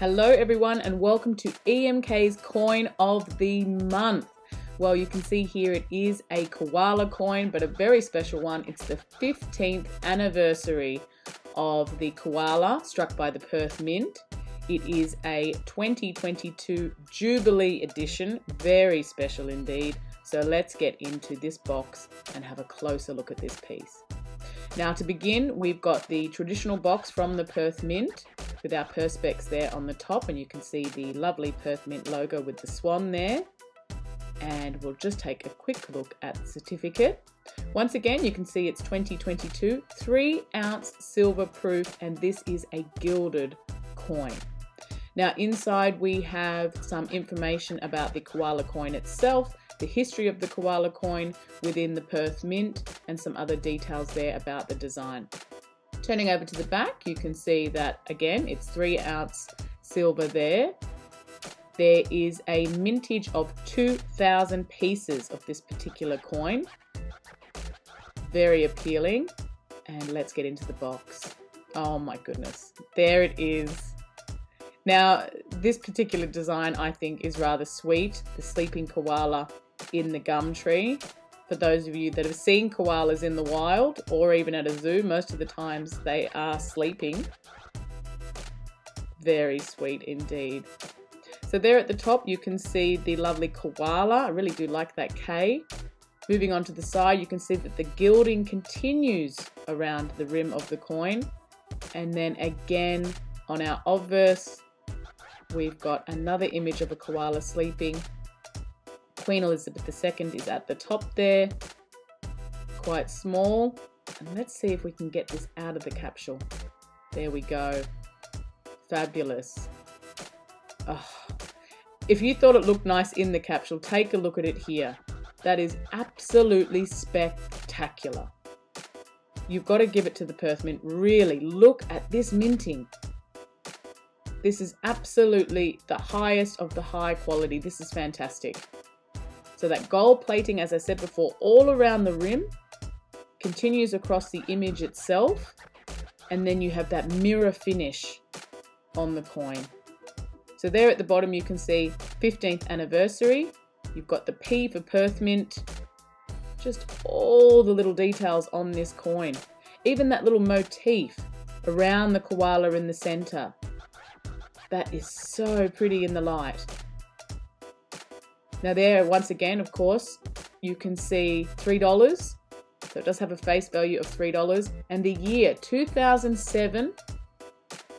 Hello everyone and welcome to EMK's coin of the month. Well, you can see here it is a koala coin, but a very special one. It's the 15th anniversary of the koala struck by the Perth Mint. It is a 2022 Jubilee edition, very special indeed. So let's get into this box and have a closer look at this piece. Now to begin, we've got the traditional box from the Perth Mint with our perspex there on the top, and you can see the lovely Perth Mint logo with the swan there. And we'll just take a quick look at the certificate. Once again, you can see it's 2022, 3-ounce silver proof, and this is a gilded coin. Now inside we have some information about the koala coin itself, the history of the koala coin within the Perth Mint, and some other details there about the design. Turning over to the back, you can see that again it's 3-ounce silver there. There is a mintage of 2,000 pieces of this particular coin. Very appealing. And let's get into the box. Oh my goodness, there it is. Now this particular design I think is rather sweet, the sleeping koala in the gum tree. For those of you that have seen koalas in the wild or even at a zoo, most of the times they are sleeping. Very sweet indeed. So there at the top you can see the lovely koala. I really do like that K. Moving on to the side, you can see that the gilding continues around the rim of the coin. And then again on our obverse, we've got another image of a koala sleeping. Queen Elizabeth II is at the top there, quite small. And let's see if we can get this out of the capsule. There we go. Fabulous. Oh. If you thought it looked nice in the capsule, take a look at it here. That is absolutely spectacular. You've got to give it to the Perth Mint. Really, look at this minting. This is absolutely the highest of the high quality. This is fantastic. So that gold plating, as I said before, all around the rim, continues across the image itself, and then you have that mirror finish on the coin. So there at the bottom you can see 15th anniversary. You've got the P for Perth Mint. Just all the little details on this coin. Even that little motif around the koala in the center. That is so pretty in the light. Now there, once again, of course, you can see $3. So it does have a face value of $3. And the year 2007,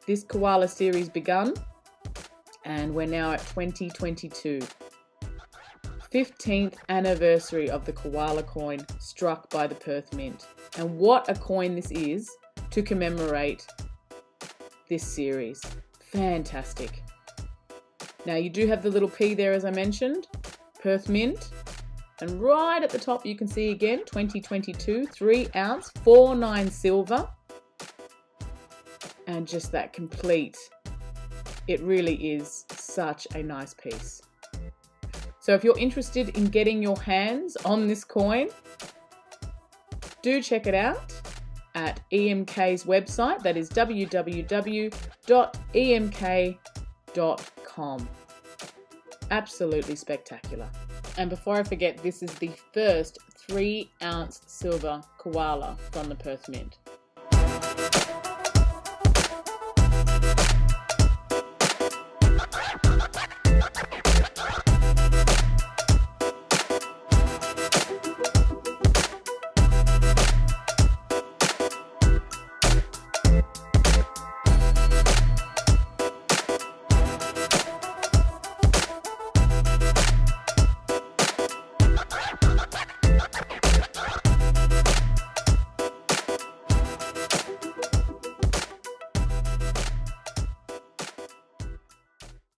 this koala series begun. And we're now at 2022. 15th anniversary of the koala coin struck by the Perth Mint. And what a coin this is to commemorate this series. Fantastic. Now you do have the little P there, as I mentioned, Perth Mint. And right at the top you can see again 2022, 3-ounce, 4.9 silver. And just that complete. It really is such a nice piece. So if you're interested in getting your hands on this coin, do check it out at EMK's website. That is www.emk.com. Absolutely spectacular. And before I forget, this is the first 3-ounce silver koala from the Perth Mint.